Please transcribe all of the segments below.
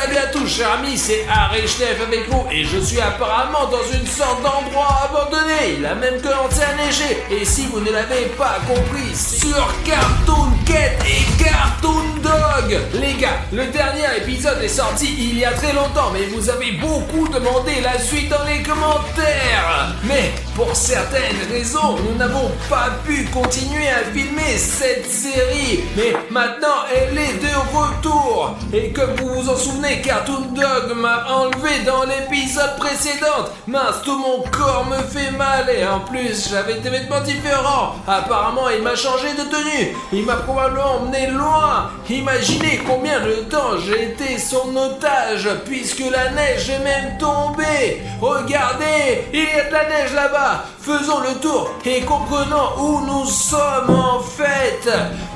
Salut à tous, chers amis, c'est Arechnef avec vous et je suis apparemment dans une sorte d'endroit abandonné. Il a même commencé à neiger. Et si vous ne l'avez pas compris, sur Cartoon Cat et Cartoon Dog. Les gars, le dernier épisode est sorti il y a très longtemps, mais vous avez beaucoup demandé la suite dans les commentaires. Mais pour certaines raisons, nous n'avons pas pu continuer à filmer cette série. Mais maintenant, elle est de retour. Et comme vous vous en souvenez, Cartoon Dog m'a enlevé dans l'épisode précédent. Mince, tout mon corps me fait mal et en plus, j'avais des vêtements différents. Apparemment, il m'a changé de tenue. Il m'a probablement emmené loin. Imaginez combien de temps j'ai été son otage puisque la neige est même tombée. Regardez, il y a de la neige là-bas. Faisons le tour et comprenons où nous sommes en fait.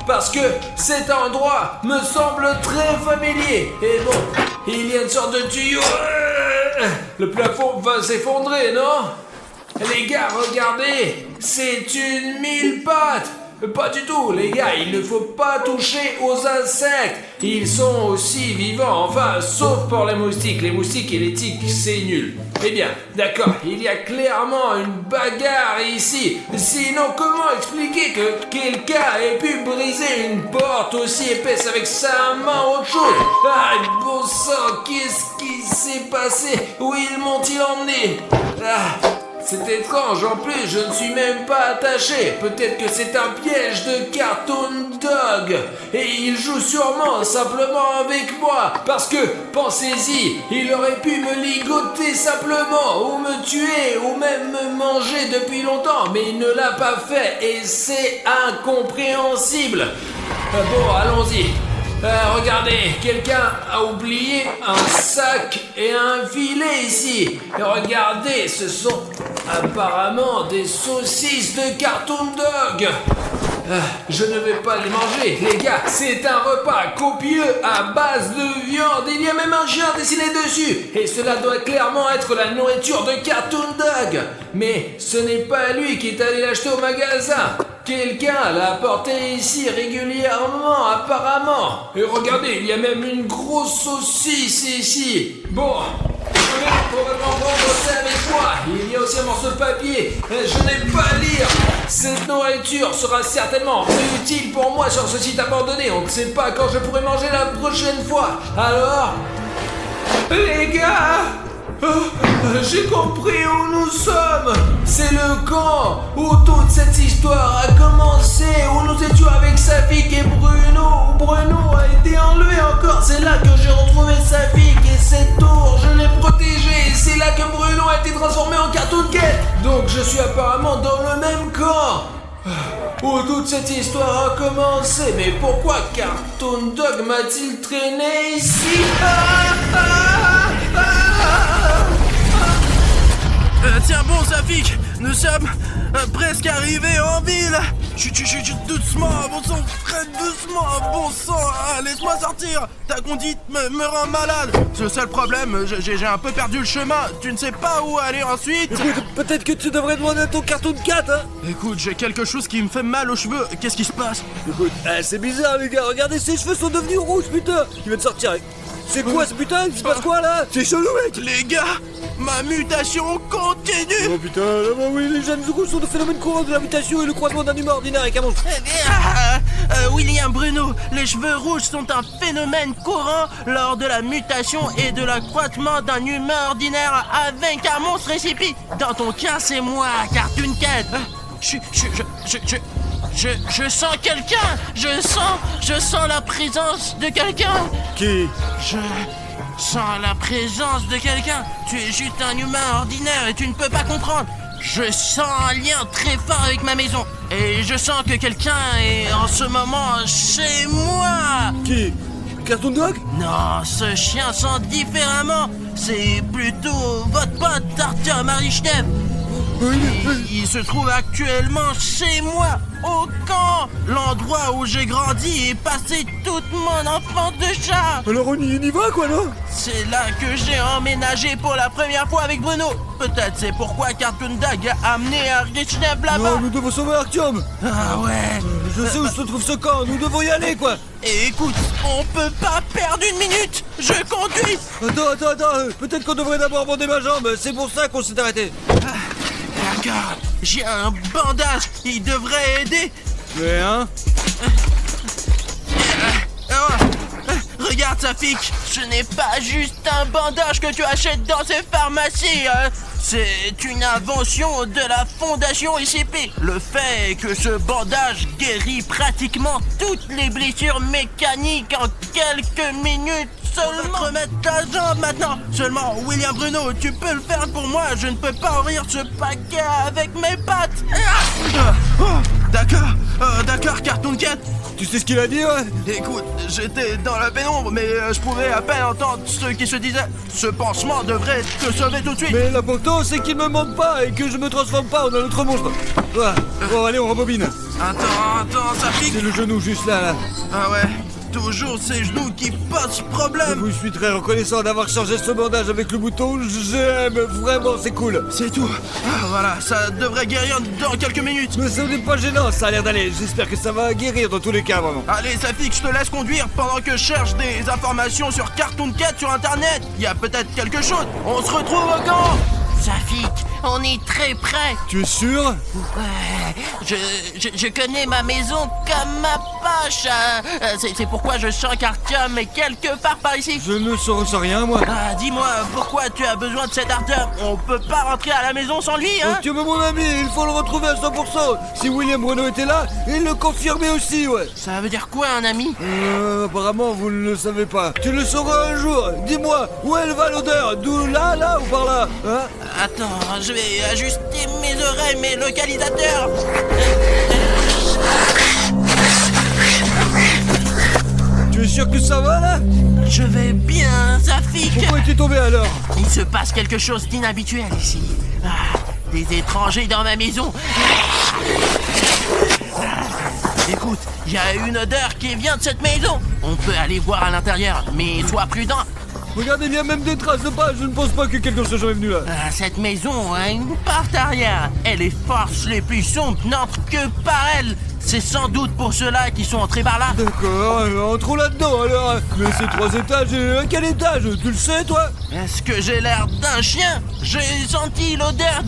Parce que cet endroit me semble très familier. Et bon, il y a une sorte de tuyau. Le plafond va s'effondrer, non? Les gars, regardez, c'est une mille pattes. Pas du tout, les gars, il ne faut pas toucher aux insectes. Ils sont aussi vivants, enfin, sauf pour les moustiques. Les moustiques et les tiques, c'est nul. Eh bien, d'accord, il y a clairement une bagarre ici. Sinon, comment expliquer que quelqu'un ait pu briser une porte aussi épaisse avec sa main ou autre chose? Ah, bon sang, qu'est-ce qui s'est passé? Où m'ont-ils emmené? C'est étrange, en plus je ne suis même pas attaché. Peut-être que c'est un piège de Cartoon Dog. Et il joue sûrement simplement avec moi. Parce que, pensez-y, il aurait pu me ligoter simplement, ou me tuer, ou même me manger depuis longtemps. Mais il ne l'a pas fait et c'est incompréhensible. Bon, allons-y. Regardez, quelqu'un a oublié un sac et un filet ici. Et regardez, ce sont apparemment des saucisses de Cartoon Dog. Je ne vais pas les manger, les gars. C'est un repas copieux à base de viande. Il y a même un chien dessiné dessus. Et cela doit clairement être la nourriture de Cartoon Dog. Mais ce n'est pas lui qui est allé l'acheter au magasin. Quelqu'un l'a apporté ici régulièrement, apparemment. Et regardez, il y a même une grosse saucisse ici. Bon, je vais probablement prendre ça avec moi. Il y a aussi un morceau de papier. Je n'ai pas à lire. Cette nourriture sera certainement utile pour moi sur ce site abandonné. On ne sait pas quand je pourrai manger la prochaine fois. Alors, les gars, j'ai compris où nous sommes. C'est le camp où toute cette histoire a commencé, où nous étions avec Safik et Bruno. Bruno a été enlevé encore. C'est là que j'ai retrouvé Safik et cette tour, je l'ai protégée. C'est là que Bruno a été transformé en Cartoon Cat. Donc je suis apparemment dans le même camp où toute cette histoire a commencé. Mais pourquoi Cartoon Dog m'a-t-il traîné ici? Tiens bon Safik, nous sommes presque arrivés en ville. Chut, doucement, bon sang, très doucement, bon sang, laisse-moi sortir. Ta conduite me rend malade. C'est le seul problème, j'ai un peu perdu le chemin. Tu ne sais pas où aller ensuite? Écoute, peut-être que tu devrais demander à ton Cartoon Cat, hein. Écoute, j'ai quelque chose qui me fait mal aux cheveux. Qu'est-ce qui se passe? Écoute, c'est bizarre les gars, regardez, ses cheveux sont devenus rouges, putain. Il vient de sortir. C'est quoi ce putain? Il se passe quoi là? C'est chelou mec. Les gars, ma mutation continue. Oh putain, bah oui, les jeunes rouges sont de phénomènes courants de la mutation et le croisement d'un humain ordinaire avec un monstre. William Bruno, les cheveux rouges sont un phénomène courant lors de la mutation et de l'accroissement d'un humain ordinaire avec un monstre récipi. Dans ton cas, c'est moi, Cartoon Cat. Je sens quelqu'un. Je sens la présence de quelqu'un. Qui? Je sens la présence de quelqu'un. Tu es juste un humain ordinaire et tu ne peux pas comprendre. Je sens un lien très fort avec ma maison. Et je sens que quelqu'un est en ce moment chez moi. Qui? Cartoon Dog? Non, ce chien sent différemment. C'est plutôt votre pote Arthur Marie-Steph. Il se trouve actuellement chez moi, au camp, l'endroit où j'ai grandi et passé toute mon enfance de chat. Alors on y va quoi, non? C'est là que j'ai emménagé pour la première fois avec Bruno. Peut-être c'est pourquoi Cartoon Dog a amené Argishnev là-bas. Non, nous devons sauver Artyom. Ah ouais. Je sais où se trouve ce camp, nous devons y aller quoi. Et écoute, on peut pas perdre une minute. Je conduis. Attends, peut-être qu'on devrait d'abord bander ma jambe, c'est pour ça qu'on s'est arrêté. D'accord, j'ai un bandage, il devrait aider. Mais hein? Regarde Safik, ce n'est pas juste un bandage que tu achètes dans ces pharmacies. C'est une invention de la fondation ICP. Le fait est que ce bandage guérit pratiquement toutes les blessures mécaniques en quelques minutes seulement. Remettre ta jambe maintenant. Seulement, William Bruno, tu peux le faire pour moi. Je ne peux pas ouvrir ce paquet avec mes pattes. D'accord, Cartoon Cat. Tu sais ce qu'il a dit, ouais? Écoute, j'étais dans la pénombre, mais je pouvais à peine entendre ce qui se disait. Ce pansement devrait te sauver tout de suite. Mais l'important, c'est qu'il me manque pas et que je me transforme pas en un autre monstre. Voilà. Bon, allez, on rembobine. Attends, ça pique. C'est le genou juste là. Ah ouais, toujours ces genoux qui posent Je problème. vous suis très reconnaissant d'avoir changé ce bandage avec le bouton. J'aime vraiment, c'est cool. C'est tout. Ah, voilà, ça devrait guérir dans quelques minutes. Mais ce n'est pas gênant, ça a l'air d'aller. J'espère que ça va guérir dans tous les cas, vraiment. Allez, Safik, je te laisse conduire pendant que je cherche des informations sur Cartoon Cat sur internet. Il y a peut-être quelque chose. On se retrouve au camp. Safik, on est très près. Tu es sûr? Ouais, je connais ma maison comme ma poche. C'est pourquoi je sens qu'Artyom est quelque part par ici. Je ne saurais rien, moi. Ah, dis-moi, pourquoi tu as besoin de cet Artyom? On peut pas rentrer à la maison sans lui, hein? Tu es mon ami, il faut le retrouver à 100%. Si William Bruno était là, il le confirmait aussi, ouais. Ça veut dire quoi, un ami? Apparemment, vous ne le savez pas. Tu le sauras un jour. Dis-moi, où elle va l'odeur? D'où là ou par là? Hein? Attends, je vais ajuster mes oreilles, mes localisateurs. Tu es sûr que ça va, là? Je vais bien, Safik. Pourquoi es-tu tombé alors? Il se passe quelque chose d'inhabituel ici. Des étrangers dans ma maison. Écoute, il y a une odeur qui vient de cette maison. On peut aller voir à l'intérieur, mais sois prudent. Regardez, il y a même des traces de pas. Je ne pense pas que quelqu'un soit jamais venu là. Cette maison a une porte arrière. Et les forces les plus sombres n'entrent que par elle. C'est sans doute pour ceux-là qui sont entrés par là. D'accord, entrons là-dedans alors. Mais c'est 3 étages et à quel étage? Tu le sais, toi? Est-ce que j'ai l'air d'un chien? J'ai senti l'odeur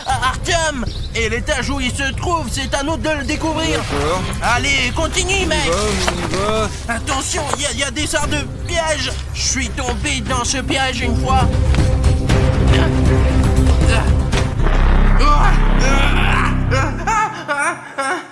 Artyom. Et l'étage où il se trouve, c'est à nous de le découvrir. D'accord. Allez, continue, mec. On y va. Attention, il y a des sortes de pièges. Je suis tombé dans ce piège une fois.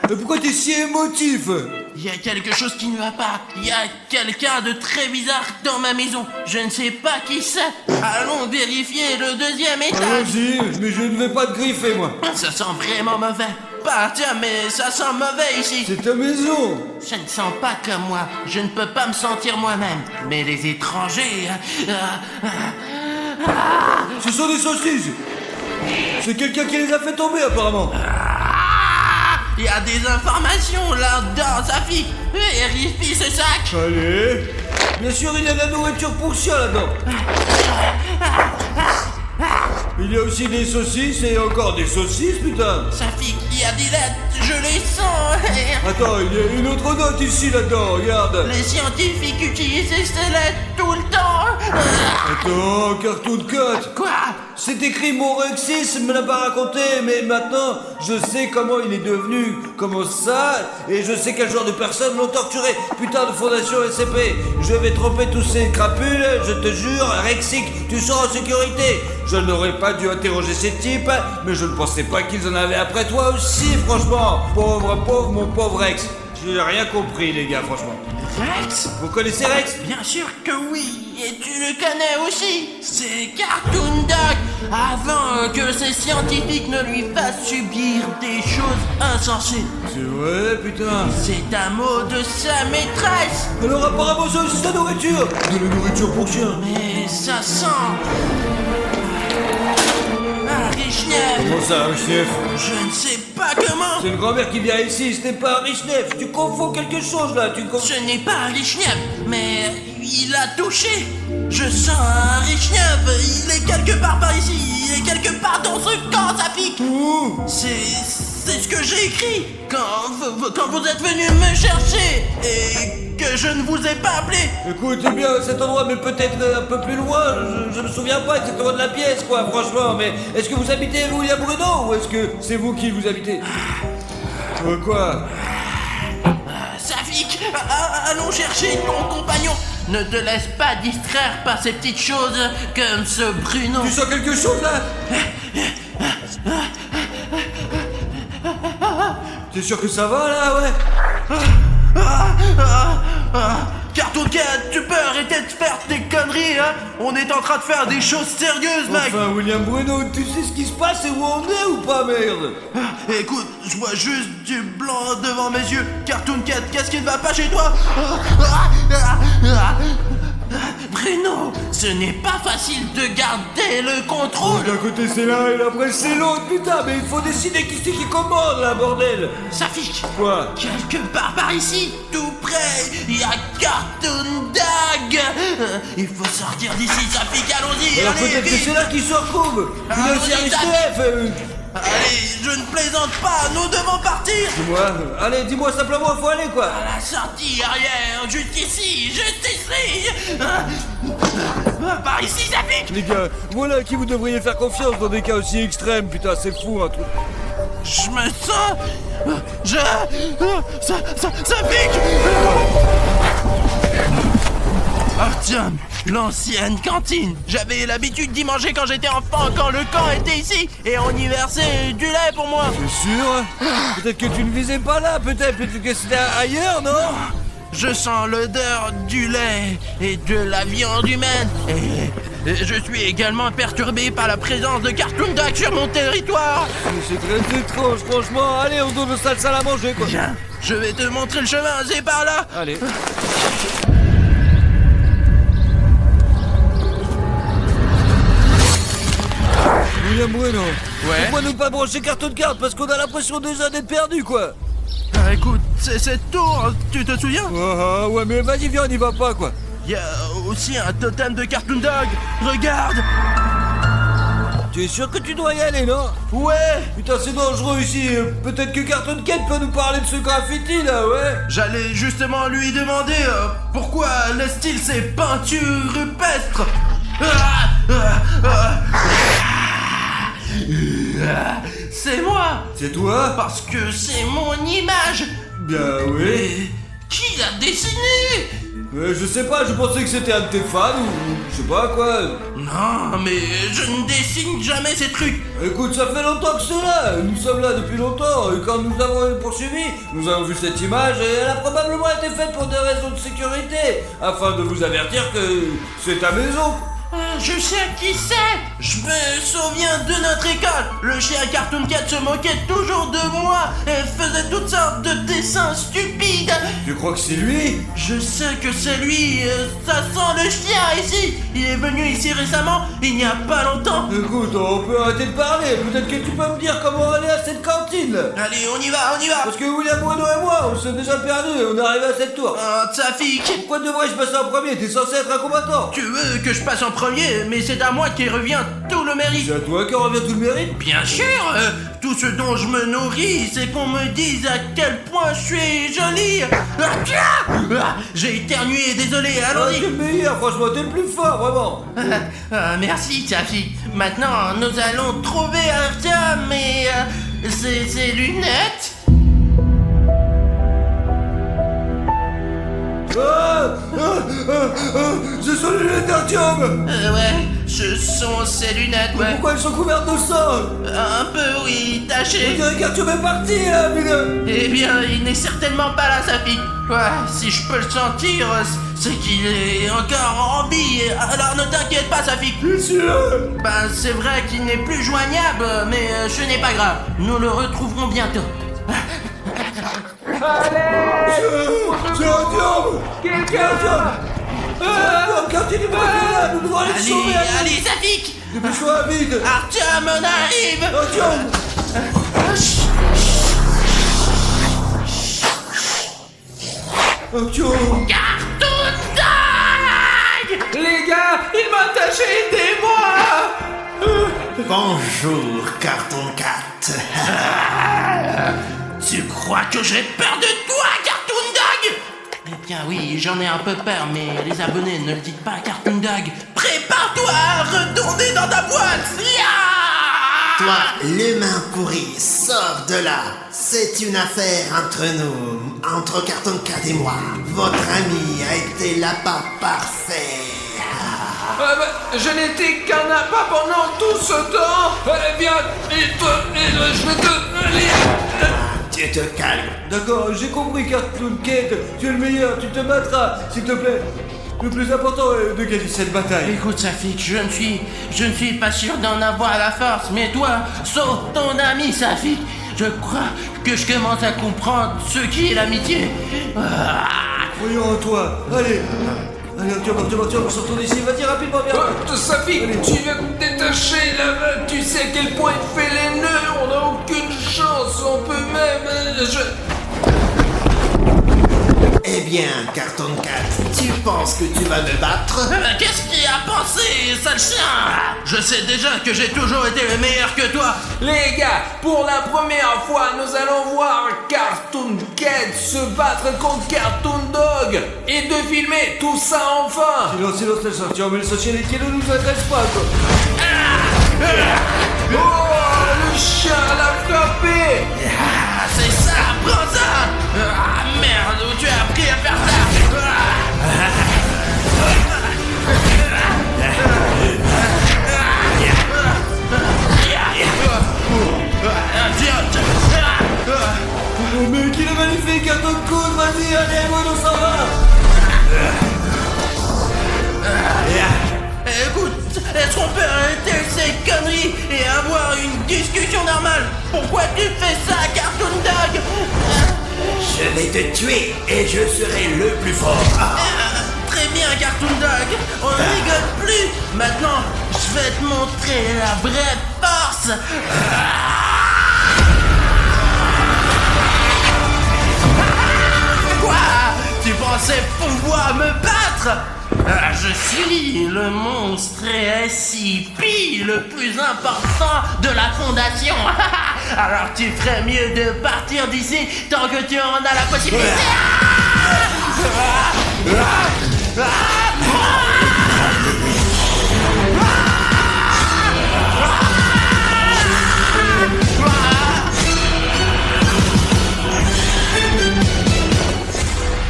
Mais pourquoi t'es si émotif? Il y a quelque chose qui ne va pas. Il y a quelqu'un de très bizarre dans ma maison. Je ne sais pas qui c'est. Allons vérifier le 2e étage. Allons-y, mais je ne vais pas te griffer, moi. Ça sent vraiment mauvais. Pas tiens, mais ça sent mauvais ici. C'est ta maison. Ça ne sent pas comme moi. Je ne peux pas me sentir moi-même. Mais les étrangers... Ce sont des saucisses. C'est quelqu'un qui les a fait tomber, apparemment. Il y a des informations là-dedans, Safik. Vérifie ce sac. Allez. Bien sûr, il y a de la nourriture pour chien là-dedans. Il y a aussi des saucisses et encore des saucisses, putain. Safik, il y a des lettres, je les sens. Attends, il y a une autre note ici là-dedans, regarde. Les scientifiques utilisent ces lettres tout le temps. Attends, Cartoon Cat. Quoi? C'est écrit Morexis, me l'a pas raconté, mais maintenant je sais comment il est devenu, comment ça, et je sais quel genre de personnes l'ont torturé. Putain de fondation SCP, je vais tromper tous ces crapules, je te jure, Rexic, tu seras en sécurité. Je n'aurais pas dû interroger ces types, mais je ne pensais pas qu'ils en avaient après toi aussi, franchement. Pauvre, mon pauvre Rex. J'ai rien compris, les gars, franchement. Rex? Vous connaissez Rex? Bien sûr que oui, et tu le connais aussi. C'est Cartoon Dog. Avant que ces scientifiques ne lui fassent subir des choses insensées. C'est vrai, putain. C'est un mot de sa maîtresse. Alors apparemment c'est aussi de la nourriture. De la nourriture pour chien. Mais ça sent... Richnev. Comment ça, Richnev? Je ne sais pas comment. C'est une grand-mère qui vient ici, ce n'est pas Richnev. Tu confonds quelque chose là, tu confonds... Ce n'est pas un Richnev, mais il a touché. Je sens un Richnev. Il est quelque part par ici. Il est quelque part dans ce camp, Safik. Ouh. C'est ce que j'ai écrit quand vous êtes venu me chercher et que je ne vous ai pas appelé. Écoute, c'est bien cet endroit, mais peut-être un peu plus loin. Je me souviens pas exactement de la pièce, quoi, franchement. Mais est-ce que vous habitez, vous, William Bruno, ou est-ce que c'est vous qui vous habitez? Quoi? Safik, allons chercher ton compagnon. Ne te laisse pas distraire par ces petites choses comme ce Bruno. Tu sens quelque chose là? T'es sûr que ça va là, ouais? Cartoon Cat, tu peux arrêter de faire tes conneries, hein? On est en train de faire des choses sérieuses, mec. Enfin, William Bruno, tu sais ce qui se passe et où on est ou pas, merde? Écoute, je vois juste du blanc devant mes yeux. Cartoon Cat, qu'est-ce qui ne va pas chez toi? Bruno, ce n'est pas facile de garder le contrôle. D'un côté c'est l'un et après c'est l'autre, putain, mais il faut décider qui c'est qui commande là, bordel. Safik, Quoi? quelque part par ici, tout près, il y a Cartoon Dag. Il faut sortir d'ici, Safik, allons-y. Alors allez, peut-être que vite. c'est là qu'ils se retrouvent. Il y a aussi Allons-y, Richnev. Allez, je ne plaisante pas, nous devons partir. Dis-moi, allez, dis-moi simplement, il faut aller quoi. À la sortie arrière, juste ici. Par ici, Safik. Les gars, voilà à qui vous devriez faire confiance dans des cas aussi extrêmes, putain, c'est fou un truc. Je me sens... Safik. Artyom, l'ancienne cantine. J'avais l'habitude d'y manger quand j'étais enfant, quand le camp était ici, et on y versait du lait pour moi. C'est sûr? Peut-être que tu ne visais pas là, peut-être que c'était ailleurs, non? Je sens l'odeur du lait et de la viande humaine. Et je suis également perturbé par la présence de Cartoon Dag sur mon territoire. C'est très étrange, franchement. Allez, on donne sale à manger, quoi. Viens, je vais te montrer le chemin, c'est par là. Allez. William Bruno, Ouais. pourquoi ne pas brancher Cartoon Card? Parce qu'on a l'impression déjà d'être perdu, quoi. Écoute, c'est cette tour, tu te souviens? Ah, ouais, mais vas-y, viens, on n'y va pas, quoi. Il y a aussi un totem de Cartoon Dag. Regarde. Tu es sûr que tu dois y aller, non? Ouais. Putain, c'est dangereux ici. Peut-être que Cartoon Cat peut nous parler de ce graffiti, là, ouais. J'allais justement lui demander pourquoi laisse-t-il ces peintures rupestres. C'est moi. C'est toi? Parce que c'est mon image. Bien, oui. Mais qui l'a dessiné? Je sais pas, je pensais que c'était un de tes fans ou je sais pas quoi. Non, mais je ne dessine jamais ces trucs. Écoute, ça fait longtemps que c'est là. Nous sommes là depuis longtemps. Et quand nous avons poursuivi, nous avons vu cette image et elle a probablement été faite pour des raisons de sécurité, afin de vous avertir que c'est ta maison. Je sais qui c'est. Je me souviens de notre école. Le chien Cartoon Cat se moquait toujours de moi et faisait toutes sortes de dessins stupides. Tu crois que c'est lui? Je sais que c'est lui. Ça sent le chien ici. Il est venu ici récemment, il n'y a pas longtemps. Écoute, on peut arrêter de parler. Peut-être que tu peux me dire comment aller à cette cantine là. Allez, on y va, on y va. Parce que William Bruno et moi, on s'est déjà perdus et on est arrivé à cette tour. Safik, Pourquoi devrais-je passer en premier? T'es censé être un combattant. tu veux que je passe en premier, mais c'est à moi qui revient tout le mérite. C'est à toi qui revient tout le mérite. Bien sûr, tout ce dont je me nourris, c'est qu'on me dise à quel point je suis jolie. J'ai éternué, désolé, T'es allons-y. le meilleur, franchement, t'es le plus fort, vraiment. Merci, Safi. Maintenant, nous allons trouver Artyom et ses lunettes. Ce sont les lunettes d'Artyom. Ouais, ce sont ses lunettes, ouais. Pourquoi elles sont couvertes de sang? Un peu, oui, On taché. dirait qu'Artyom est parti, là, mais... Eh bien, il n'est certainement pas là, Safi. Ouais, si je peux le sentir, c'est qu'il est encore en vie. Alors ne t'inquiète pas, Safi. C'est sûr. Ben, c'est vrai qu'il n'est plus joignable, mais ce n'est pas grave. Nous le retrouverons bientôt. C'est Artyom. Quelqu'un! Continue, là, nous devons aller te sauver. Allez, Zafik. Dépêche-toi, vite. Artyom, on arrive. Attention. Attention. Cartoon Dog. Les gars, il m'a attaché, aidez-moi! Bonjour, Carton Cat. Tu crois que j'ai peur de toi, Cartoon Dog? Eh bien oui, j'en ai un peu peur, mais les abonnés ne le dites pas à Cartoon Dog. Prépare-toi à retourner dans ta boîte. Toi, l'humain pourri, sors de là. C'est une affaire entre nous, entre Carton Cat et moi. Votre ami a été l'appât parfait. Je n'étais qu'un appât pendant tout ce temps! Viens, je vais te... Tu te calmes. D'accord, j'ai compris, Cartoon Cat. Tu es le meilleur, tu te battras, s'il te plaît. Le plus important est de gagner cette bataille. Écoute, Safik, je ne suis pas sûr d'en avoir la force, mais toi, sauve ton ami, Safik. Je crois que je commence à comprendre ce qui est l'amitié. Voyons en toi. Allez, Artyom, on se retourne ici. Vas-y, rapidement, viens. Safi, tu viens de me détacher là, tu sais à quel point il fait les nœuds, on n'a aucune chance, on peut même... Eh bien, Carton Cat, tu penses que tu vas me battre? Qu'est-ce qui a pensé, sale chien? Je sais déjà que j'ai toujours été le meilleur que toi. Les gars, pour la première fois, nous allons voir Cartoon Cat se battre contre Cartoon Dog et de filmer tout ça enfin. Silence, laisse Artyom, mais l'essentiel qui ne nous intéresse pas, quoi. Oh, le chien l'a frappé. C'est ça, prends ça. Merde, où tu as appris à faire ça? Oh mec, il est magnifique, Carton Cat, vas-y, allez, moi, on s'en va. Écoute, est-ce qu'on peut arrêter ces conneries et avoir une discussion normale? Pourquoi tu fais ça, Cartoon Dog? Je vais te tuer et je serai le plus fort. Très bien, Cartoon Dog, on ne rigole plus. Maintenant, je vais te montrer la vraie force. Quoi? Tu pensais pouvoir me battre? Je suis le monstre SCP le plus important de la fondation. Alors tu ferais mieux de partir d'ici tant que tu en as la possibilité.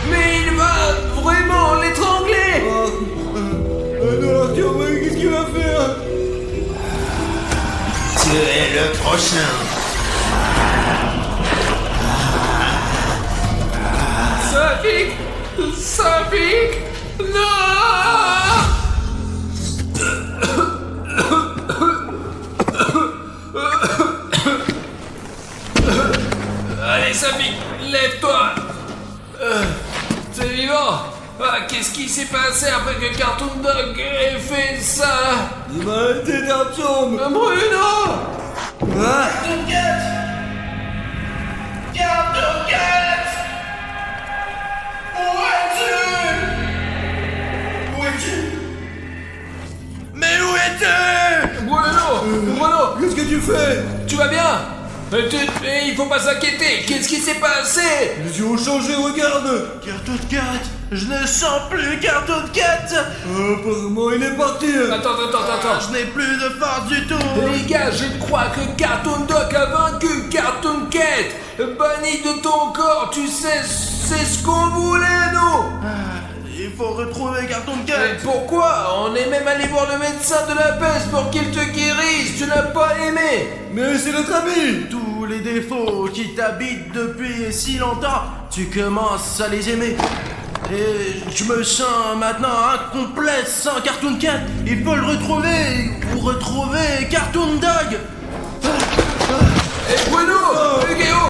Mais il va vraiment l'étrangler. Non, Artyom, qu'est-ce qu'il va faire? Tu es le prochain. Safik, non. Allez, Safik, lève-toi. T'es vivant? Qu'est-ce qui s'est passé après que Cartoon Dog ait fait ça? Il m'a arrêté, Artyom. Bruno! Ah. Cartoon Cat! Où es-tu? Mais où es-tu? Bruno! Qu'est-ce que tu fais? Tu vas bien? Il faut pas s'inquiéter. Qu'est-ce qui s'est passé? Les yeux ont changé, regarde. Cartoon Cat, je ne sens plus Cartoon Cat. Apparemment, il est parti. Attends. Je n'ai plus de force du tout. Les gars, je crois que Cartoon Dog a vaincu Cartoon Cat. Banni de ton corps, tu sais, c'est ce qu'on voulait, nous. Il faut retrouver Cartoon Mais Cat. pourquoi? On est même allé voir le médecin de la peste pour qu'il te guérisse. Tu n'as pas aimé. Mais c'est notre ami. Tous les défauts qui t'habitent depuis si longtemps, tu commences à les aimer. Et je me sens maintenant incomplet sans Cartoon Cat. Il faut le retrouver pour retrouver Cartoon Dog. Et Bruno, Hugo,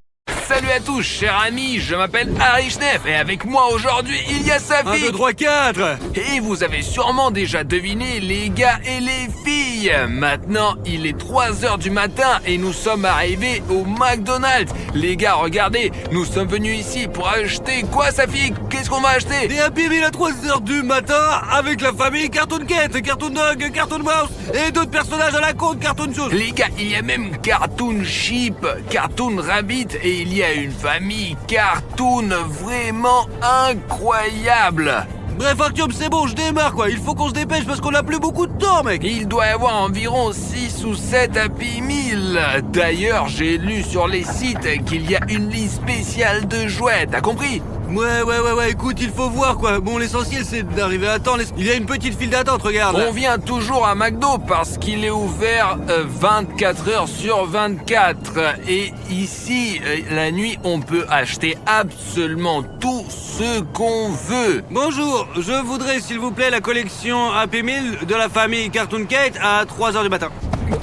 Salut à tous, chers amis, je m'appelle Harry Schneff et avec moi aujourd'hui, il y a 1, Safik. 2, 3, 4. Et vous avez sûrement déjà deviné, les gars et les filles. Maintenant, il est 3h du matin et nous sommes arrivés au McDonald's. Les gars, regardez, nous sommes venus ici pour acheter quoi, Safik? Qu'est-ce qu'on va acheter? Des Happy Meal à 3h du matin avec la famille Cartoon Cat, Cartoon Dog, Cartoon Mouse et d'autres personnages à la con de Cartoon Show. Les gars, il y a même Cartoon Sheep, Cartoon Rabbit et il y a une famille Cartoon vraiment incroyable. Bref, Artyom, c'est bon, je démarre quoi. Il faut qu'on se dépêche parce qu'on a plus beaucoup de temps, mec. Il doit y avoir environ 6 ou 7 Happy Meal. D'ailleurs, j'ai lu sur les sites qu'il y a une liste spéciale de jouets, t'as compris? Ouais, écoute, il faut voir quoi. Bon, l'essentiel c'est d'arriver à temps. Il y a une petite file d'attente, regarde. On vient toujours à McDo parce qu'il est ouvert 24 heures sur 24. Et ici, la nuit, on peut acheter absolument tout ce qu'on veut. Bonjour, je voudrais s'il vous plaît la collection Happy Meal de la famille Cartoon Cat à 3h du matin.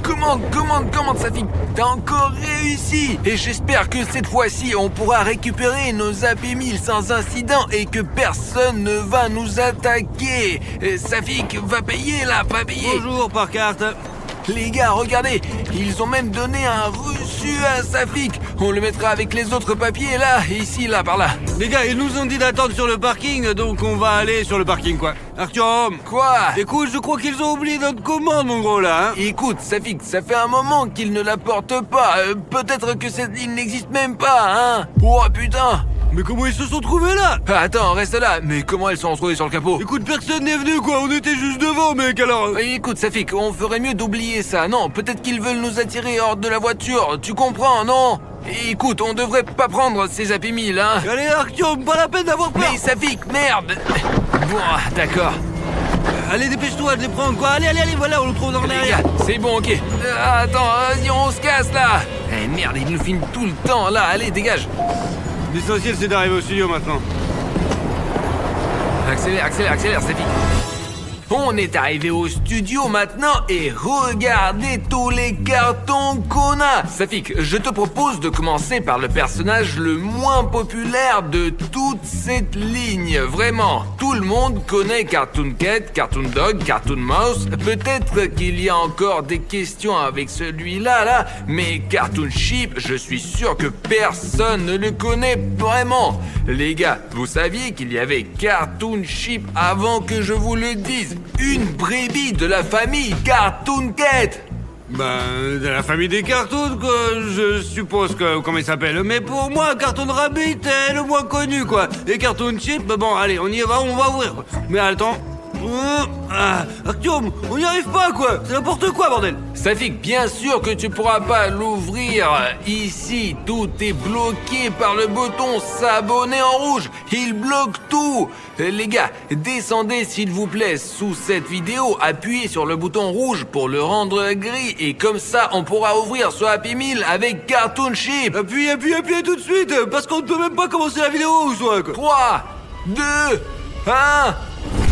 Comment, Safik? T'as encore réussi! Et j'espère que cette fois-ci, on pourra récupérer nos Happy Meal sans incident et que personne ne va nous attaquer. Safik va payer là, pas payer. Bonjour, par carte. Les gars, regardez, ils ont même donné un reçu à Safik. On le mettra avec les autres papiers là, ici, là, par là. Les gars, ils nous ont dit d'attendre sur le parking, donc on va aller sur le parking, quoi. Artyom! Quoi? Écoute, je crois qu'ils ont oublié notre commande, mon gros, là, hein. Écoute, Safik, ça fait un moment qu'ils ne la portent pas. Peut-être que cette ligne n'existe même pas, hein? Oh putain! Mais comment ils se sont trouvés là? Attends, reste là. Mais comment elles sont retrouvées sur le capot? Écoute, personne n'est venu, quoi. On était juste devant, mec, alors... Écoute, Safik, on ferait mieux d'oublier ça. Non, peut-être qu'ils veulent nous attirer hors de la voiture. Tu comprends, non? Écoute, on devrait pas prendre ces Happy Meal, hein. Allez, Artyom, pas la peine d'avoir peur. Mais Safik, merde. Bon, d'accord. Allez, dépêche-toi de les prendre, quoi. Allez, voilà, on le trouve dans Les l'arrière. gars, c'est bon, ok. Attends, vas-y, on se casse, là. Eh merde, ils nous filment tout le temps, là. Allez, dégage. L'essentiel, c'est d'arriver au studio, maintenant. Accélère, Safik. On est arrivé au studio maintenant et regardez tous les cartons qu'on a. Safik, je te propose de commencer par le personnage le moins populaire de toute cette ligne. Vraiment, tout le monde connaît Cartoon Cat, Cartoon Dog, Cartoon Mouse. Peut-être qu'il y a encore des questions avec celui-là, là, mais Cartoon Sheep, je suis sûr que personne ne le connaît vraiment. Les gars, vous saviez qu'il y avait Cartoon Sheep avant que je vous le dise? Une brebis de la famille Cartoon Cat. Ben, de la famille des cartoons, quoi, je suppose que, comment il s'appelle. Mais pour moi, Cartoon Rabbit est le moins connu, quoi. Et Cartoon Chip, bon, allez, on y va, on va ouvrir. Mais attends... Artyom, on n'y arrive pas, quoi. C'est n'importe quoi, bordel. Safik, bien sûr que tu pourras pas l'ouvrir. Ici, tout est bloqué par le bouton s'abonner en rouge. Il bloque tout. Les gars, descendez s'il vous plaît sous cette vidéo. Appuyez sur le bouton rouge pour le rendre gris. Et comme ça, on pourra ouvrir ce Happy Meal avec Cartoon Sheep. Appuyez tout de suite, parce qu'on ne peut même pas commencer la vidéo ou soit, quoi. 3, 2, 1...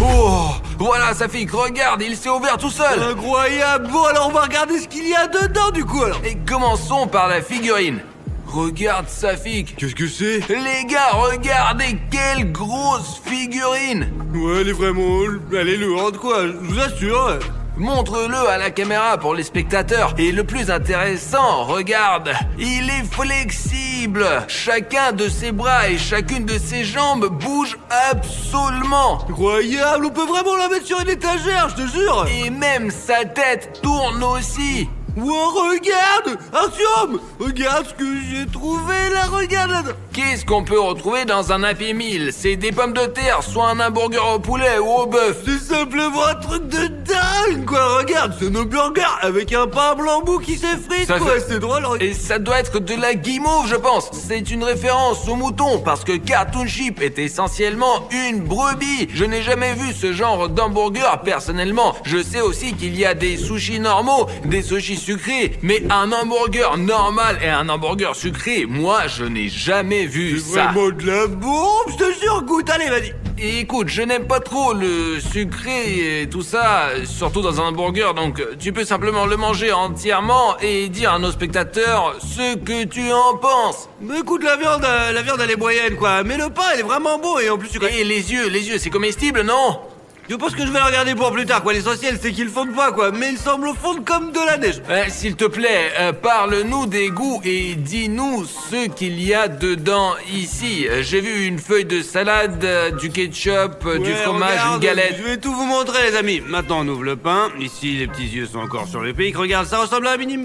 Oh, voilà Safik, regarde, il s'est ouvert tout seul. Incroyable. Bon, alors on va regarder ce qu'il y a dedans du coup alors. Et commençons par la figurine. Regarde Safik. Qu'est-ce que c'est? Les gars, regardez quelle grosse figurine. Ouais, elle est vraiment... Elle est lourde quoi, je vous assure. Montre-le à la caméra pour les spectateurs. Et le plus intéressant, regarde, il est flexible. Chacun de ses bras et chacune de ses jambes bouge absolument. Incroyable, on peut vraiment la mettre sur une étagère, je te jure. Et même sa tête tourne aussi. Wow, regarde, Artyom, regarde ce que j'ai trouvé là, regarde là. Qu'est-ce qu'on peut retrouver dans un Happy Meal? C'est des pommes de terre, soit un hamburger au poulet ou au bœuf. C'est simplement un truc de dingue, quoi. Regarde, c'est un hamburger avec un pain blanc qui s'effrite, Ça quoi. fait- C'est drôle. Et ça doit être de la guimauve, je pense. C'est une référence au mouton, parce que Cartoon Sheep est essentiellement une brebis. Je n'ai jamais vu ce genre d'hamburger, personnellement. Je sais aussi qu'il y a des sushis normaux, des sushis sucrés, mais un hamburger normal et un hamburger sucré, moi, je n'ai jamais vu C'est ça. vraiment de la bombe, je te jure, goûte, allez, vas-y. Et écoute, je n'aime pas trop le sucré et tout ça, surtout dans un hamburger, donc tu peux simplement le manger entièrement et dire à nos spectateurs ce que tu en penses. Mais écoute, la viande elle est moyenne, quoi. Mais le pain, il est vraiment bon et en plus, Et les yeux, c'est comestible, non? je pense que je vais le regarder pour plus tard, quoi. L'essentiel, c'est qu'ils fondent pas, quoi. Mais ils semblent fondre comme de la neige. S'il te plaît, parle-nous des goûts et dis-nous ce qu'il y a dedans ici. J'ai vu une feuille de salade, du ketchup, du Ouais, fromage, regarde, une galette. Je vais tout vous montrer, les amis. Maintenant, on ouvre le pain. Ici, les petits yeux sont encore sur le pic. Regarde, ça ressemble à un mini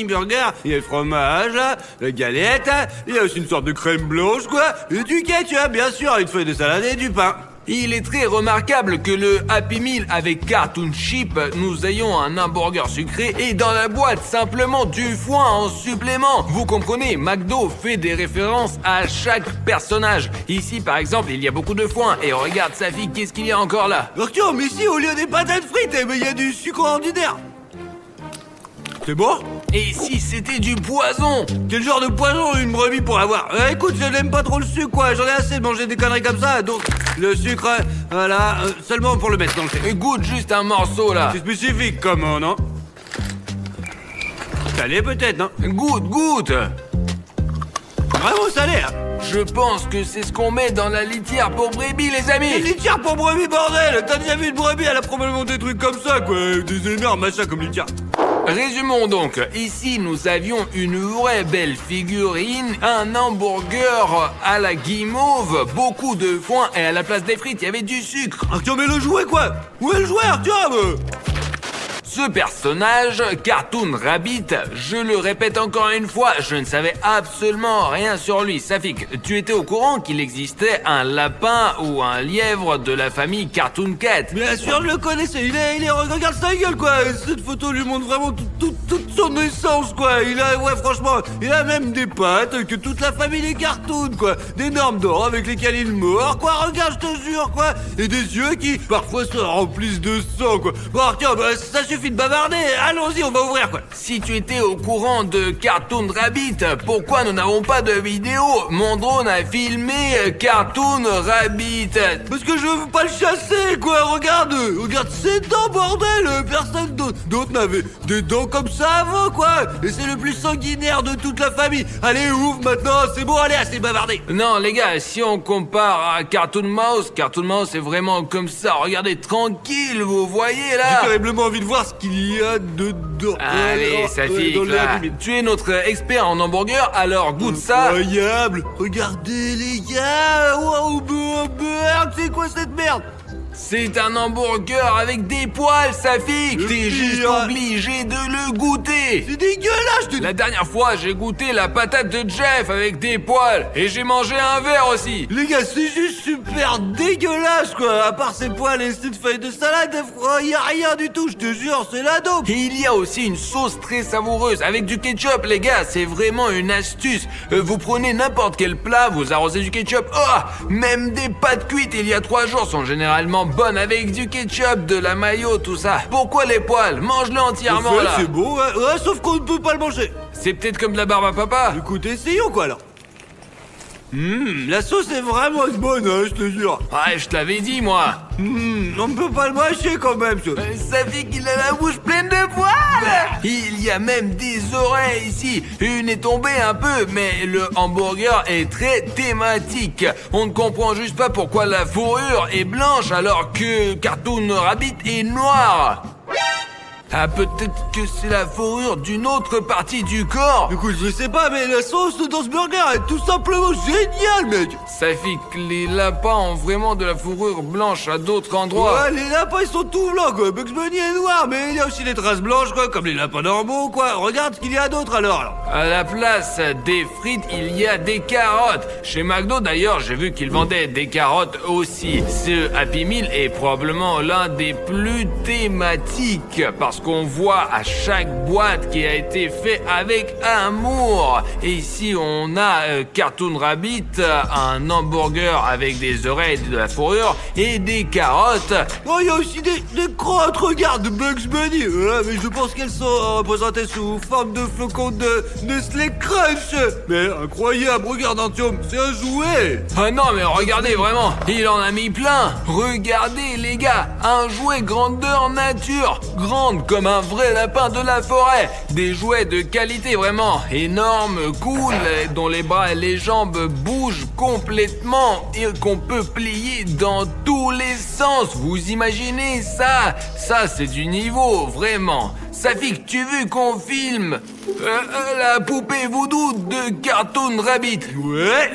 burger. Il y a le fromage, là, la galette. Il y a aussi une sorte de crème blanche, quoi. Et du ketchup, bien sûr, une feuille de salade et du pain. Il est très remarquable que le Happy Meal avec Cartoon Chip, nous ayons un hamburger sucré et dans la boîte simplement du foin en supplément. Vous comprenez, McDo fait des références à chaque personnage. Ici par exemple, il y a beaucoup de foin et regarde sa fille, qu'est-ce qu'il y a encore là? Arthur, mais ici, au lieu des patates frites, il y a du sucre ordinaire. C'est bon? Et si c'était du poison? Quel genre de poison une brebis pour avoir? Écoute, je n'aime pas trop le sucre, quoi. J'en ai assez de manger des conneries comme ça. Donc, le sucre, voilà, seulement pour le mettre dans le thé. Goûte juste un morceau là. C'est spécifique, comment, non? Salé peut-être, non? Goûte. Vraiment salé, hein? Je pense que c'est ce qu'on met dans la litière pour brebis, les Une amis. litière pour brebis, bordel! T'as déjà vu une brebis? Elle a probablement des trucs comme ça, quoi. Des énormes machins comme litière. Résumons donc, ici nous avions une vraie belle figurine, un hamburger à la guimauve, beaucoup de foin et à la place des frites il y avait du sucre. Arthur, mais le jouet, quoi? Où est le jouet, Arthur? Ce personnage, Cartoon Rabbit, je le répète encore une fois, je ne savais absolument rien sur lui. Safik, tu étais au courant qu'il existait un lapin ou un lièvre de la famille Cartoon Cat? Bien sûr, je le connaissais. Il est, regarde sa gueule, quoi. Cette photo lui montre vraiment toute son essence, quoi. Ouais, franchement, il a même des pattes que toute la famille des cartoons, quoi. D'énormes dents avec lesquelles il mord, quoi. Regarde, je te jure, quoi. Et des yeux qui, parfois, se remplissent de sang, quoi. Bon, Arthur, bah, ça suffit de bavarder. Allons-y, on va ouvrir, quoi. Si tu étais au courant de Cartoon Rabbit, pourquoi nous n'avons pas de vidéo? Mon drone a filmé Cartoon Rabbit. Parce que je veux pas le chasser, quoi. Regarde ses dents, bordel. Personne d'autre n'avait des dents comme ça avant, quoi. Et c'est le plus sanguinaire de toute la famille. Allez, ouvre maintenant, c'est bon, allez, assez bavardé. Non les gars, si on compare à Cartoon Mouse est vraiment comme ça. Regardez, tranquille, vous voyez J'ai là. terriblement envie de voir ce qu'il y a dedans. Allez, Safik, dans le là. Happy Meal. Tu es notre expert en hamburger, alors goûte ça. Incroyable. Regardez, les gars. Waouh, merde, c'est quoi cette merde? C'est un hamburger avec des poils, Safik. Le T'es juste pire. obligé de le goûter. C'est dégueulasse. La dernière fois, j'ai goûté la patate de Jeff avec des poils et j'ai mangé un verre aussi. Les gars, c'est juste super dégueulasse, quoi. À part ces poils et cette feuille de salade, y a rien du tout, je te jure, c'est la dope. Et il y a aussi une sauce très savoureuse avec du ketchup, les gars, c'est vraiment une astuce. Vous prenez n'importe quel plat, vous arrosez du ketchup. Oh, même des pâtes cuites il y a 3 jours sont généralement bonnes avec du ketchup, de la mayo, tout ça. Pourquoi les poils? Mange-le entièrement En fait, là. c'est bon, ouais, sauf qu'on ne peut pas le manger. C'est peut-être comme de la barbe à papa. Écoute, essayons, quoi, alors. La sauce est vraiment bonne, hein, je te jure. Ouais, je te l'avais dit, moi. On ne peut pas le mâcher quand même, ça. Ça fait qu'il a la bouche pleine de poils. Il y a même des oreilles ici. Une est tombée un peu, mais le hamburger est très thématique. On ne comprend juste pas pourquoi la fourrure est blanche alors que Cartoon Rabbit est noir. Ah, peut-être que c'est la fourrure d'une autre partie du corps. Écoute, je sais pas, mais la sauce dans ce burger est tout simplement géniale, mec. Ça fait que les lapins ont vraiment de la fourrure blanche à d'autres endroits. Ouais, les lapins, ils sont tout blancs, quoi. Bugs Bunny est noir, mais il y a aussi des traces blanches, quoi, comme les lapins normaux, quoi. Regarde ce qu'il y a d'autre, alors. À la place des frites, il y a des carottes. Chez McDo, d'ailleurs, j'ai vu qu'ils vendaient des carottes aussi. Ce Happy Meal est probablement l'un des plus thématiques parce parce qu'on voit à chaque boîte qui a été fait avec amour. Et ici, on a Cartoon Rabbit, un hamburger avec des oreilles, de la fourrure et des carottes. Oh, il y a aussi des crottes, regarde, de Bugs Bunny. Mais je pense qu'elles sont représentées sous forme de flocons de Nestlé Crunch. Mais incroyable, regarde Artyom, c'est un jouet. Ah non, mais regardez vraiment, il en a mis plein. Regardez les gars, un jouet grandeur nature, grande comme un vrai lapin de la forêt. Des jouets de qualité vraiment énormes, cool, dont les bras et les jambes bougent complètement et qu'on peut plier dans tous les sens. Vous imaginez ça? Ça c'est du niveau, vraiment. Safik, tu veux qu'on filme la poupée voodoo de Cartoon Rabbit? Ouais.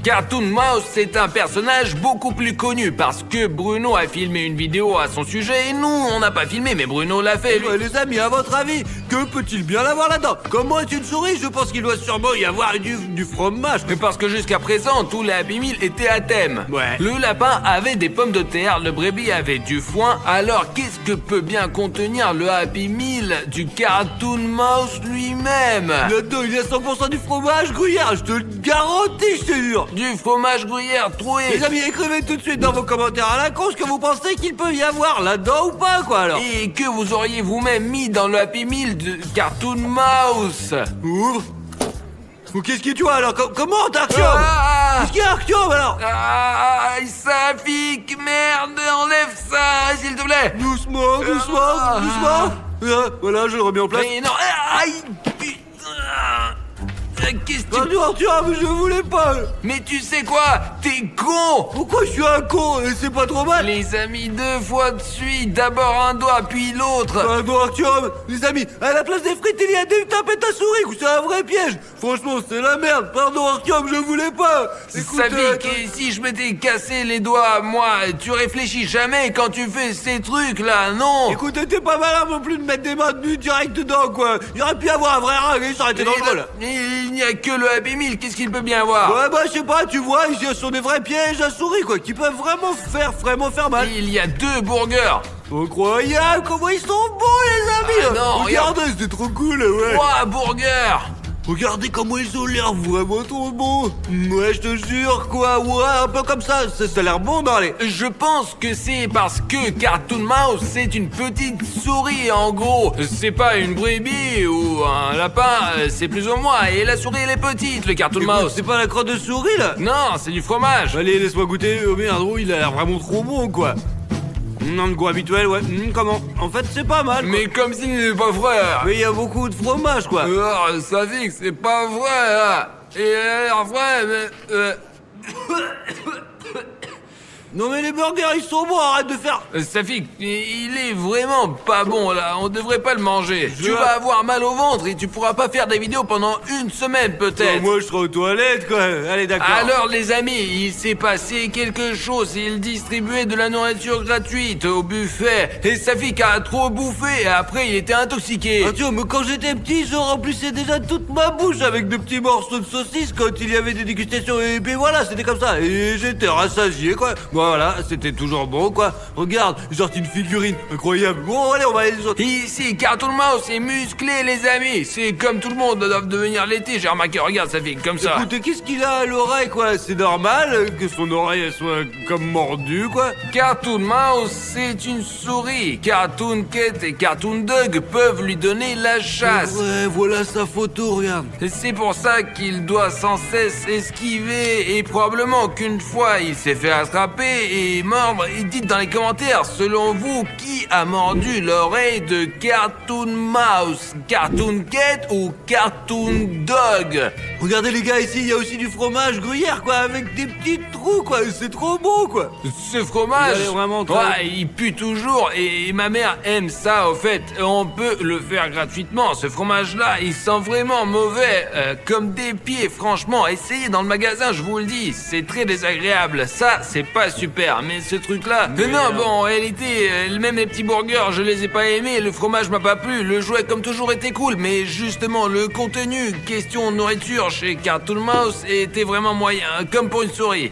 Cartoon Mouse, c'est un personnage beaucoup plus connu parce que Bruno a filmé une vidéo à son sujet et nous, on n'a pas filmé, mais Bruno l'a fait, lui. Ouais, les amis, à votre avis, que peut-il bien avoir là-dedans? Comment est une souris? Je pense qu'il doit sûrement y avoir du fromage. Mais parce que jusqu'à présent, tous les Happy Meal étaient à thème. Ouais. Le lapin avait des pommes de terre, le brebis avait du foin. Alors, qu'est-ce que peut bien contenir le Happy Meal du Cartoon Mouse lui-même? Là-dedans, il y a 100% du fromage gruyère, je te le garantis, je te jure. Du fromage gruyère troué. Les amis, écrivez tout de suite dans vos commentaires à la con ce que vous pensez qu'il peut y avoir là-dedans ou pas, quoi, alors. Et que vous auriez vous-même mis dans le Happy Meal de Cartoon Mouse. Ouvre. Ou qu'est-ce que tu vois, alors? Comment, Artyom? Ah, Qu'est-ce qu'il y a, Artyom, alors? Safik, merde, enlève ça, s'il te plaît. Doucement, doucement. Voilà, je le remets en place. Mais non, aïe, putain. Qu'est-ce que tu... Artyom, je voulais pas. Mais tu sais quoi? T'es con. Pourquoi je suis un con? Et c'est pas trop mal. Les amis, 2 fois de suite. D'abord un doigt, puis l'autre. Pardon, Artyom. Les amis, à la place des frites, il y a des tapes et ta souris. C'est un vrai piège. Franchement, c'est la merde. Pardon, Artyom, je voulais pas. Écoute, Safik, et si je m'étais cassé les doigts, moi, tu réfléchis jamais quand tu fais ces trucs-là, non? écoute, t'es pas malin non plus de mettre des mains nues direct dedans, quoi. Il aurait pu y avoir un vrai ring, ça aurait été dangereux, là. Il n'y a que le Happy Meal, qu'est-ce qu'il peut bien avoir? Ouais, bah, je sais pas, tu vois, ici, ce sont des vrais pièges à souris, quoi, qui peuvent vraiment faire mal. Il y a 2 burgers. Incroyable, comment ils sont beaux, les amis. Ah non, regardez, c'est trop cool, ouais. 3 burgers. Regardez comment ils ont l'air vraiment trop bons. Ouais, je te jure, quoi, ouais, un peu comme ça a l'air bon dans les... Je pense que c'est parce que Cartoon Mouse, c'est une petite souris, en gros. C'est pas une brebis ou un lapin, c'est plus ou moins. Et la souris, elle est petite, le Cartoon Écoute, Mouse. c'est pas la crotte de souris, là? Non, c'est du fromage. Allez, laisse-moi goûter. Oh merde, oh, il a l'air vraiment trop bon, quoi. Non, le goût habituel, ouais. Comment? En fait, c'est pas mal, quoi. Mais comme si c'est pas vrai. Mais il y a beaucoup de fromage, quoi. Ça dit que c'est pas vrai, là. Et vrai, mais... Non mais les burgers ils sont bons, arrête de faire... Safik, il est vraiment pas bon là, on devrait pas le manger. Je- Tu vas avoir mal au ventre et tu pourras pas faire des vidéos pendant 1 semaine peut-être. Moi je serai aux toilettes quoi, allez d'accord. Alors les amis, il s'est passé quelque chose, il distribuait de la nourriture gratuite au buffet et Safik a trop bouffé et après il était intoxiqué. Ah, tu vois, mais quand j'étais petit, je remplissais déjà toute ma bouche avec de petits morceaux de saucisse quand il y avait des dégustations. Et puis voilà, c'était comme ça. Et j'étais rassasié, quoi. Voilà, c'était toujours bon, quoi. Regarde, j'ai sorti une figurine incroyable. Bon, allez, on va aller les autres. Ici, Cartoon Mouse est musclé les amis, c'est comme tout le monde doit devenir l'été, j'ai remarqué, regarde Safik, comme ça. Écoute, qu'est-ce qu'il a à l'oreille, quoi? C'est normal que son oreille elle soit comme mordue, quoi. Cartoon Mouse, c'est une souris. Cartoon Cat et Cartoon Dog peuvent lui donner la chasse. Ouais, voilà sa photo, regarde. C'est pour ça qu'il doit sans cesse esquiver et probablement qu'une fois il s'est fait attraper et mordre. Et dites dans les commentaires, selon vous, qui a mordu l'oreille de Cartoon Mouse? Cartoon Cat ou Cartoon Dog? Regardez les gars, ici il y a aussi du fromage gruyère, quoi, avec des petits trous, quoi. C'est trop beau, quoi. Ce fromage, Il est vraiment très- ouais, il pue toujours et ma mère aime ça au fait. On peut le faire gratuitement. Ce fromage-là, il sent vraiment mauvais, comme des pieds. Franchement, essayez dans le magasin, je vous le dis, c'est très désagréable. Ça, c'est pas super. Mais ce truc-là, non, bon, en réalité, même les petits burgers, je les ai pas aimés. Le fromage m'a pas plu. Le jouet, comme toujours, était cool. Mais justement, le contenu, question nourriture chez Cartoon Mouse, était vraiment moyen, comme pour une souris.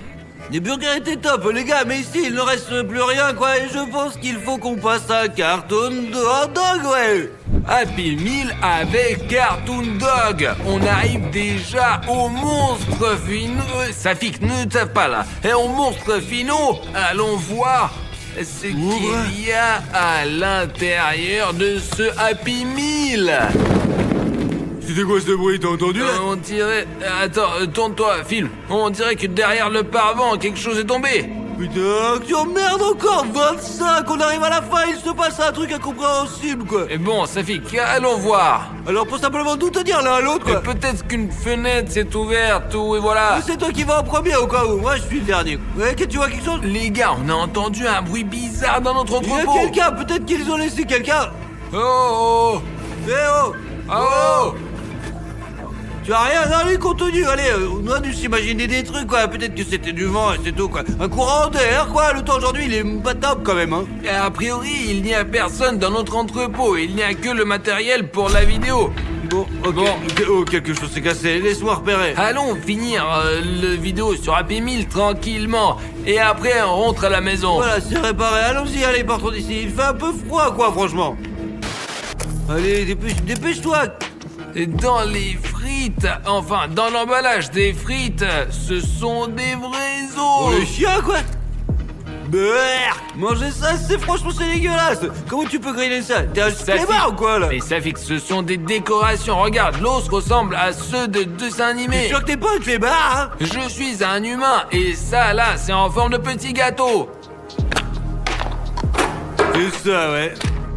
Les burgers étaient top, les gars, mais ici, il ne reste plus rien, quoi, et je pense qu'il faut qu'on passe à Cartoon de hot dog, ouais. Happy Meal avec Cartoon Dog. On arrive déjà aux monstres finaux. Safik, ne tape pas là. Et aux monstres finaux, allons voir ce qu'il y a à l'intérieur de ce Happy Meal. C'était quoi ce bruit, t'as entendu là? On dirait... Attends, tourne-toi, filme. On dirait que derrière le paravent, quelque chose est tombé. Putain, tu emmerdes encore 25, on arrive à la fin, il se passe un truc incompréhensible, quoi. Et bon, Safik, allons voir. Alors pour simplement tout te dire l'un à l'autre, quoi. Peut-être qu'une fenêtre s'est ouverte ou et voilà. C'est toi qui vas en premier au cas où, moi je suis le dernier. Ouais, que tu vois quelque chose? Les gars, on a entendu un bruit bizarre dans notre Il y a entrepôt. quelqu'un, peut-être qu'ils ont laissé quelqu'un. Oh, oh, Eh oh! oh. Tu as rien? Non, allez, continue, allez, on a dû s'imaginer des trucs, quoi. Peut-être que c'était du vent et c'est tout, quoi. Un courant d'air, quoi. Le temps aujourd'hui, il est pas top quand même, hein. Et a priori, il n'y a personne dans notre entrepôt. Il n'y a que le matériel pour la vidéo. Bon, ok. Bon. Oh, quelque chose s'est cassé, laisse-moi repérer. Allons finir le vidéo sur Happy Meal tranquillement. Et après, on rentre à la maison. Voilà, c'est réparé, allons-y, allez, partons d'ici. Il fait un peu froid, quoi, franchement. Allez, dépêche-toi. Et dans les frites, enfin, dans l'emballage des frites, ce sont des vrais Oh, os. le chien, quoi. Brrr, manger ça, franchement, c'est dégueulasse. Comment tu peux griller ça? T'es un clébard ou quoi, là? Mais ça fait que ce sont des décorations. Regarde, l'os ressemble à ceux de dessins T'es animés. sûr que t'es pas un clébard, hein? Je suis un humain et ça là, c'est en forme de petit gâteau. C'est ça, ouais.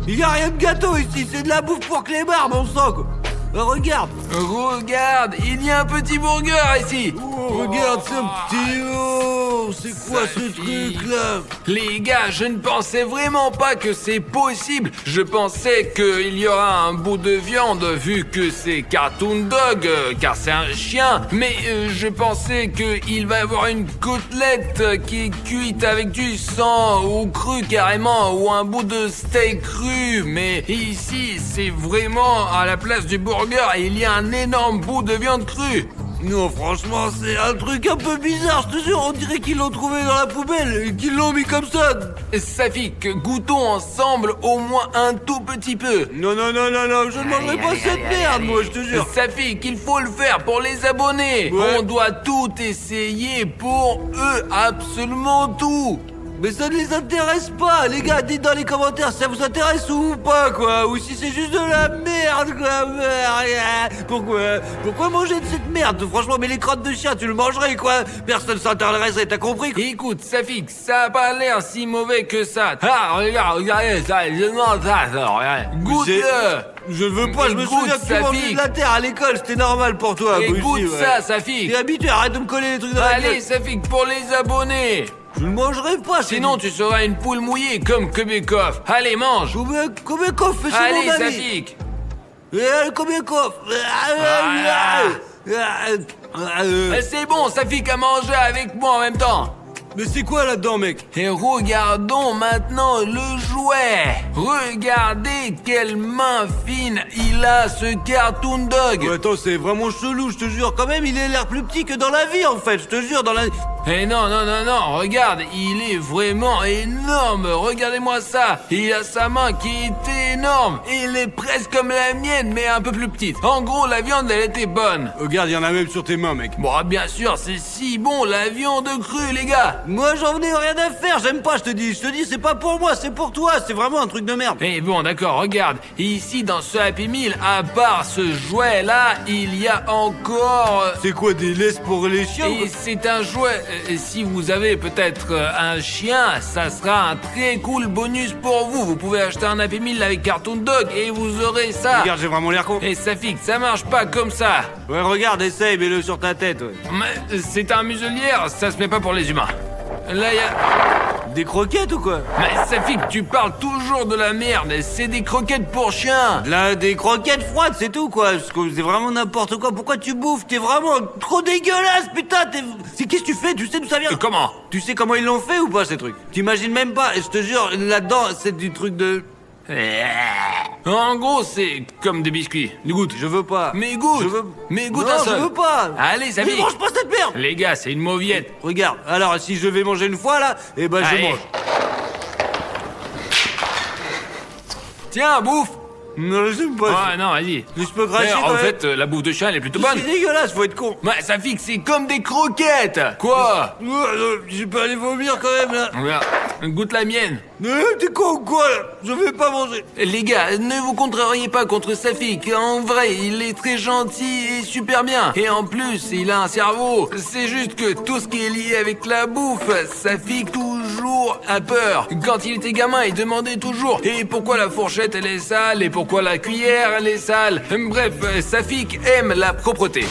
Il y a rien de gâteau ici, c'est de la bouffe pour clébard, mon sang, quoi. Regarde. Regarde, il y a un petit burger ici. Oh, regarde ce petit... Oh, c'est quoi ce Safi. truc-là? Les gars, je ne pensais vraiment pas que c'est possible. Je pensais qu'il y aura un bout de viande vu que c'est Cartoon Dog, car c'est un chien. Mais je pensais qu'il va y avoir une côtelette qui est cuite avec du sang ou cru carrément, ou un bout de steak cru. Mais ici, c'est vraiment à la place du burger, il y a un énorme bout de viande crue. Non, franchement, c'est un truc un peu bizarre, je te jure. On dirait qu'ils l'ont trouvé dans la poubelle et qu'ils l'ont mis comme ça. Safik, goûtons ensemble au moins un tout petit peu. Non, je ne mangerai pas cette merde, moi, je te jure. Safik, il faut le faire pour les abonnés. Ouais. On doit tout essayer pour eux, absolument tout. Mais ça ne les intéresse pas, les gars, dites dans les commentaires si ça vous intéresse ou pas, quoi. Ou si c'est juste de la merde, quoi. Pourquoi manger de cette merde? Franchement, mais les crottes de chien, tu le mangerais, quoi. Personne s'intéresserait, t'as compris? Écoute, Safik, ça a pas l'air si mauvais que ça. Ah, regardez ça, je mange ça, regarde. Goûte-le. Je ne veux pas, je me Écoute, souviens que tu mangeais Safik. de la terre à l'école, c'était normal pour toi. moi Écoute aussi, ouais. ça, Safik. T'es habitué, arrête de me coller les trucs dans la Allez, gueule. Safik, pour les abonnés. Je ne mangerai pas, Sinon, tu seras une poule mouillée comme Kubekov. Allez, mange. Combien coffre, c'est Allez, mon ami. Safik. Combien coffre. C'est bon, Safik a mangé avec moi en même temps. Mais c'est quoi là-dedans, mec? Et regardons maintenant le jouet. Regardez quelle main fine il a, ce Cartoon Dog. Ouais, attends, c'est vraiment chelou, je te jure. Quand même, il a l'air plus petit que dans la vie, en fait. Je te jure, dans la... Eh non, regarde, il est vraiment énorme. Regardez-moi ça. Il a sa main qui est énorme. Il est presque comme la mienne, mais un peu plus petite. En gros, la viande, elle était bonne. Regarde, il y en a même sur tes mains, mec. Bon, bien sûr, c'est si bon, la viande crue, les gars. Moi, j'en ai rien à faire, j'aime pas, je te dis, c'est pas pour moi, c'est pour toi, c'est vraiment un truc de merde. Eh bon, d'accord, regarde. Ici, dans ce Happy Meal, à part ce jouet-là, il y a encore... C'est quoi, des laisses pour les chiens? Et c'est un jouet. Si vous avez peut-être un chien, ça sera un très cool bonus pour vous. Vous pouvez acheter un Happy Meal avec Cartoon Dog et vous aurez ça. Regarde, j'ai vraiment l'air con. Et Safik, ça marche pas comme ça. Ouais, regarde, essaye, mets-le sur ta tête, ouais. Mais c'est un muselière, ça se met pas pour les humains. Là, y a... Des croquettes ou quoi? Mais Safik, tu parles toujours de la merde. C'est des croquettes pour chiens. Là, des croquettes froides, c'est tout, quoi. Parce que c'est vraiment n'importe quoi. Pourquoi tu bouffes? T'es vraiment trop dégueulasse, putain. Qu'est-ce que tu fais? Tu sais d'où ça vient? Comment? Tu sais comment ils l'ont fait ou pas, ces trucs? T'imagines même pas. Et je te jure, là-dedans, c'est du truc de... En gros, c'est comme des biscuits. Goûte, je veux pas. Mais goûte. Je veux... Mais goûte non, un seul. je veux pas. Allez, ça Mais pique. mange pas cette merde. Les gars, c'est une mauviette. Regarde, alors si je vais manger une fois là, eh ben je Allez. mange. Tiens, bouffe. Non, j'aime pas. Ah non, vas-y. Je peux cracher D'ailleurs, quand en même. fait, la bouffe de chien, elle est plutôt bonne. C'est dégueulasse, faut être con. Ouais, ça fixe, c'est comme des croquettes. Quoi? Je peux aller vomir quand même là. Regarde, goûte la mienne. T'es con ou quoi là? Je vais pas manger. Les gars, ne vous contrariez pas contre Safik. En vrai, il est très gentil et super bien. Et en plus, il a un cerveau. C'est juste que tout ce qui est lié avec la bouffe, Safik toujours a peur. Quand il était gamin, il demandait toujours et pourquoi la fourchette elle est sale et pourquoi la cuillère elle est sale. Bref, Safik aime la propreté.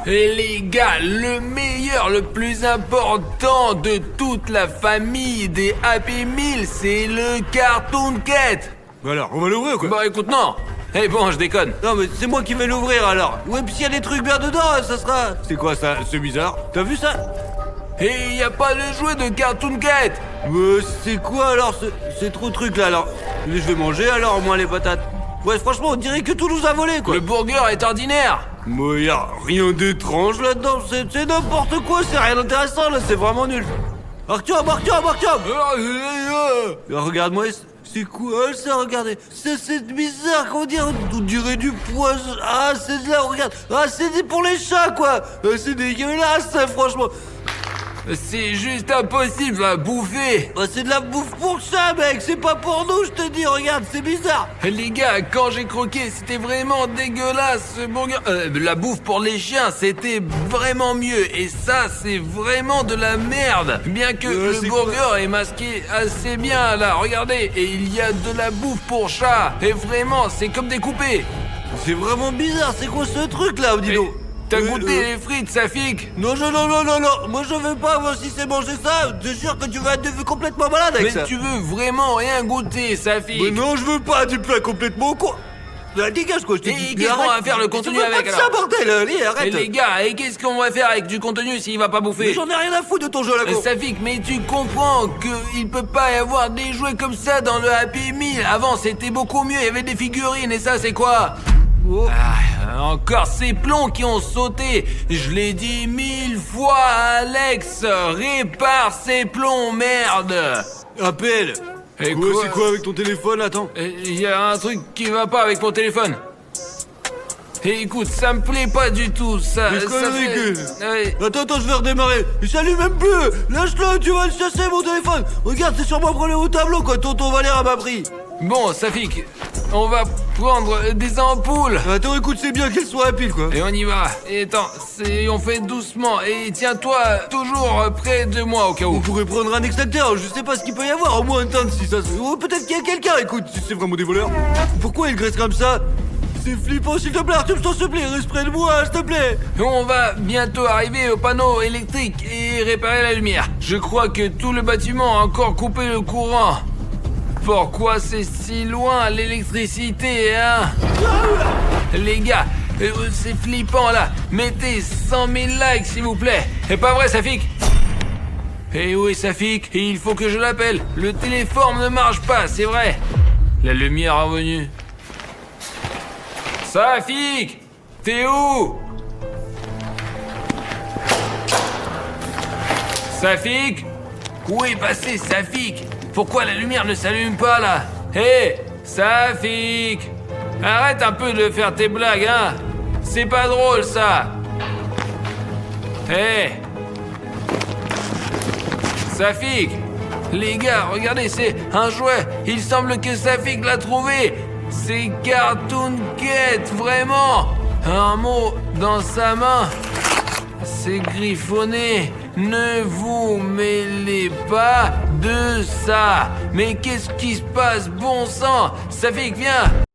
Et les gars, le meilleur, le plus important de toute la famille des Happy Meal, c'est le Cartoon Cat. Bah alors, on va l'ouvrir quoi? Bah écoute, non. Eh bon, je déconne. Non mais c'est moi qui vais l'ouvrir alors. Ouais, puis s'il y a des trucs bien dedans, ça sera... C'est quoi ça? C'est bizarre. T'as vu ça? Et y a pas le jouet de Cartoon Cat. C'est quoi alors ces trop trucs là alors? Je vais manger alors au moins les patates. Ouais, franchement, on dirait que tout nous a volé quoi. Le burger est ordinaire. Mais y a rien d'étrange là-dedans, c'est n'importe quoi, c'est rien d'intéressant là, c'est vraiment nul. Artyom. Regarde-moi, c'est quoi ça, regardez. C'est bizarre, qu'on dirait, on dirait du poison. Ah, c'est de là, regarde. Ah, c'est pour les chats quoi. C'est dégueulasse ça, franchement. C'est juste impossible à bouffer. Ah, c'est de la bouffe pour ça, mec, c'est pas pour nous, je te dis, regarde, c'est bizarre. Les gars, quand j'ai croqué, c'était vraiment dégueulasse ce burger. La bouffe pour les chiens, c'était vraiment mieux. Et ça, c'est vraiment de la merde. Bien que le c'est burger est masqué assez bien là, regardez. Et il y a de la bouffe pour chat. Et vraiment, c'est comme découpé. C'est vraiment bizarre, c'est quoi ce truc là, dis donc? T'as goûté les frites, Safik? Non, moi je veux pas, moi si c'est manger ça, je te jure que tu vas être complètement malade avec Mais ça. tu veux vraiment rien goûter, Safik? Mais non, je veux pas, tu peux complètement con. Dégage quoi, je te dis. Et qu'est-ce qu'on va faire le contenu avec alors? alors? Ça bordel, allez, arrête. Et les gars, et qu'est-ce qu'on va faire avec du contenu s'il va pas bouffer? Mais j'en ai rien à foutre de ton jeu là con. Safik, mais tu comprends qu'il peut pas y avoir des jouets comme ça dans le Happy Meal. Avant, c'était beaucoup mieux, il y avait des figurines et ça, c'est quoi? Oh. Ah, encore ces plombs qui ont sauté. Je l'ai dit 1000 fois à Alex. Répare ces plombs, merde. Appelle. Et Ouais, quoi? c'est quoi avec ton téléphone, attends? Il y a un truc qui va pas avec mon téléphone. Et écoute, ça me plaît pas du tout, ça. Mais ça fait... Ouais. Attends, je vais redémarrer. Il s'allume même plus. Lâche-le, tu vas le chasser mon téléphone. Regarde, c'est sûrement problème au tableau quoi. Tonton Valère m'a pris. Bon, Safik, on va prendre des ampoules. Attends, écoute, c'est bien qu'elle soit à pile quoi. Et on y va. Et attends, on fait doucement. Et tiens-toi toujours près de moi au cas On où. pourrait prendre un extincteur, je sais pas ce qu'il peut y avoir, au moins un teinte si ça se... Oh, peut-être qu'il y a quelqu'un, écoute, si c'est vraiment des voleurs. Pourquoi il graisse comme ça? C'est flippant, s'il te plaît, Artyom, s'il te plaît, reste près de moi, s'il te plaît. On va bientôt arriver au panneau électrique et réparer la lumière. Je crois que tout le bâtiment a encore coupé le courant. Pourquoi c'est si loin l'électricité, hein? Les gars, c'est flippant là. Mettez 100 000 likes s'il vous plaît. C'est pas vrai, Safik? Eh oui, Safik, il faut que je l'appelle. Le téléphone ne marche pas, c'est vrai. La lumière est revenue. Safik, t'es où? Safik? Où est passé Safik? Pourquoi la lumière ne s'allume pas là? Hé, Safik! Arrête un peu de faire tes blagues, hein? C'est pas drôle ça! Hé! Safik! Les gars, regardez, c'est un jouet! Il semble que Safik l'a trouvé! C'est Cartoon Cat, vraiment! Un mot dans sa main! C'est griffonné! Ne vous mêlez pas de ça. Mais qu'est-ce qui se passe, bon sang? Safik, viens.